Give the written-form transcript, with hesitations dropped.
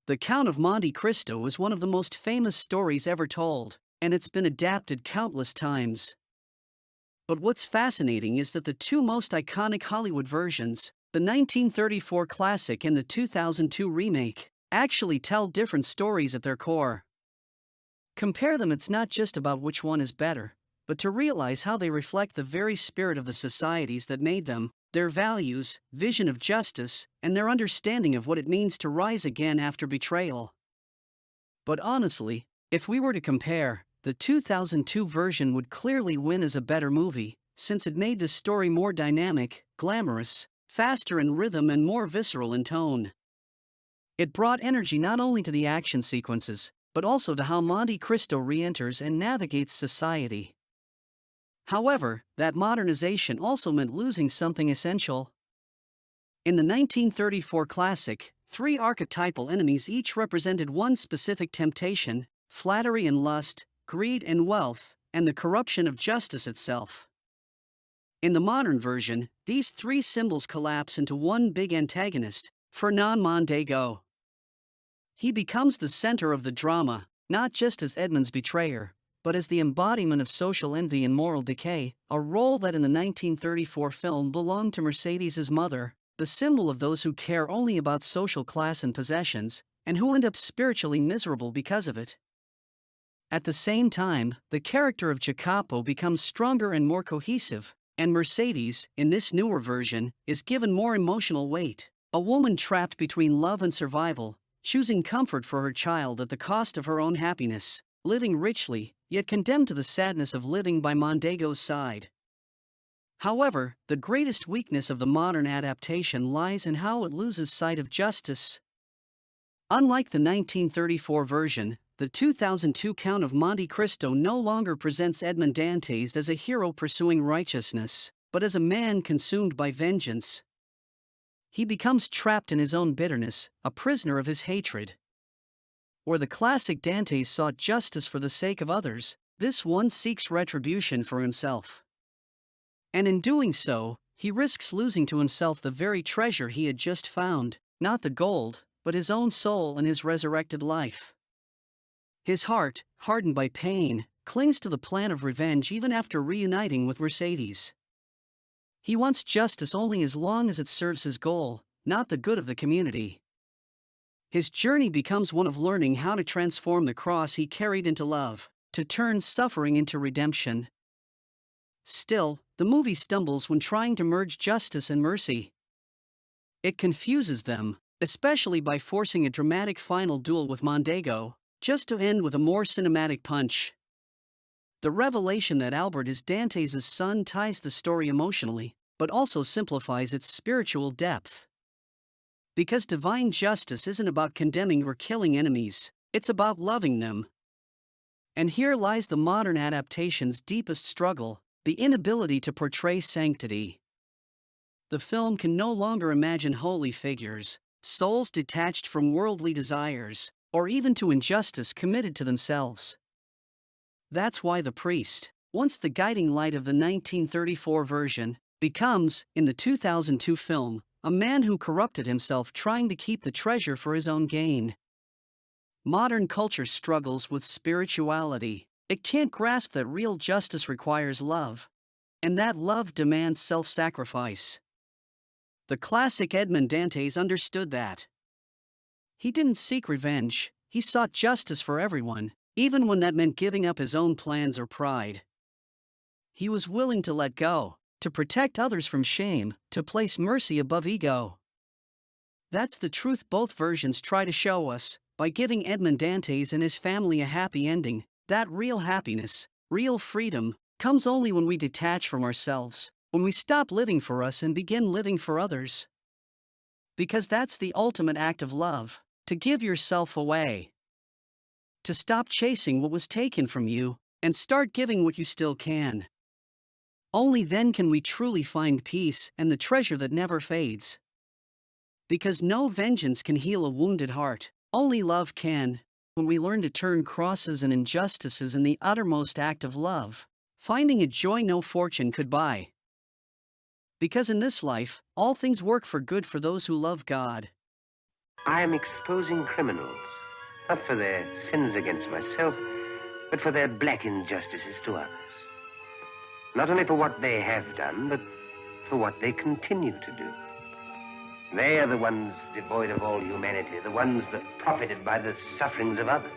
The Count of Monte Cristo is one of the most famous stories ever told, and it's been adapted countless times. But what's fascinating is that the two most iconic Hollywood versions, the 1934 classic and the 2002 remake, actually tell different stories at their core. Compare them, it's not just about which one is better, but to realize how they reflect the very spirit of the societies that made them, their values, vision of justice, and their understanding of what it means to rise again after betrayal. But honestly, if we were to compare, the 2002 version would clearly win as a better movie, since it made the story more dynamic, glamorous, faster in rhythm and more visceral in tone. It brought energy not only to the action sequences, but also to how Monte Cristo re-enters and navigates society. However, that modernization also meant losing something essential. In the 1934 classic, three archetypal enemies each represented one specific temptation: flattery and lust, greed and wealth, and the corruption of justice itself. In the modern version, these three symbols collapse into one big antagonist, Fernand Mondego. He becomes the center of the drama, not just as Edmund's betrayer, but as the embodiment of social envy and moral decay, a role that in the 1934 film belonged to Mercedes's mother, the symbol of those who care only about social class and possessions, and who end up spiritually miserable because of it. At the same time, the character of Jacopo becomes stronger and more cohesive, and Mercedes, in this newer version, is given more emotional weight, a woman trapped between love and survival, choosing comfort for her child at the cost of her own happiness, living richly, yet condemned to the sadness of living by Mondego's side. However, the greatest weakness of the modern adaptation lies in how it loses sight of justice. Unlike the 1934 version, the 2002 Count of Monte Cristo no longer presents Edmond Dantes as a hero pursuing righteousness, but as a man consumed by vengeance. He becomes trapped in his own bitterness, a prisoner of his hatred. Where the classic Dantes sought justice for the sake of others, this one seeks retribution for himself. And in doing so, he risks losing to himself the very treasure he had just found, not the gold, but his own soul and his resurrected life. His heart, hardened by pain, clings to the plan of revenge even after reuniting with Mercedes. He wants justice only as long as it serves his goal, not the good of the community. His journey becomes one of learning how to transform the cross he carried into love, to turn suffering into redemption. Still, the movie stumbles when trying to merge justice and mercy. It confuses them, especially by forcing a dramatic final duel with Mondego, just to end with a more cinematic punch. The revelation that Albert is Dantes' son ties the story emotionally, but also simplifies its spiritual depth. Because divine justice isn't about condemning or killing enemies, it's about loving them. And here lies the modern adaptation's deepest struggle: the inability to portray sanctity. The film can no longer imagine holy figures, souls detached from worldly desires, or even to injustice committed to themselves. That's why the priest, once the guiding light of the 1934 version, becomes, in the 2002 film, a man who corrupted himself trying to keep the treasure for his own gain. Modern culture struggles with spirituality. It can't grasp that real justice requires love, and that love demands self-sacrifice. The classic Edmond Dantes understood that. He didn't seek revenge, he sought justice for everyone, even when that meant giving up his own plans or pride. He was willing to let go, to protect others from shame, to place mercy above ego. That's the truth both versions try to show us, by giving Edmond Dantes and his family a happy ending. That real happiness, real freedom, comes only when we detach from ourselves, when we stop living for us and begin living for others. Because that's the ultimate act of love, to give yourself away. To stop chasing what was taken from you, and start giving what you still can. Only then can we truly find peace and the treasure that never fades. Because no vengeance can heal a wounded heart, only love can. When we learn to turn crosses and injustices in the uttermost act of love, finding a joy no fortune could buy. Because in this life, all things work for good for those who love God. I am exposing criminals, not for their sins against myself, but for their black injustices to others. Not only for what they have done, but for what they continue to do. They are the ones devoid of all humanity, the ones that profited by the sufferings of others.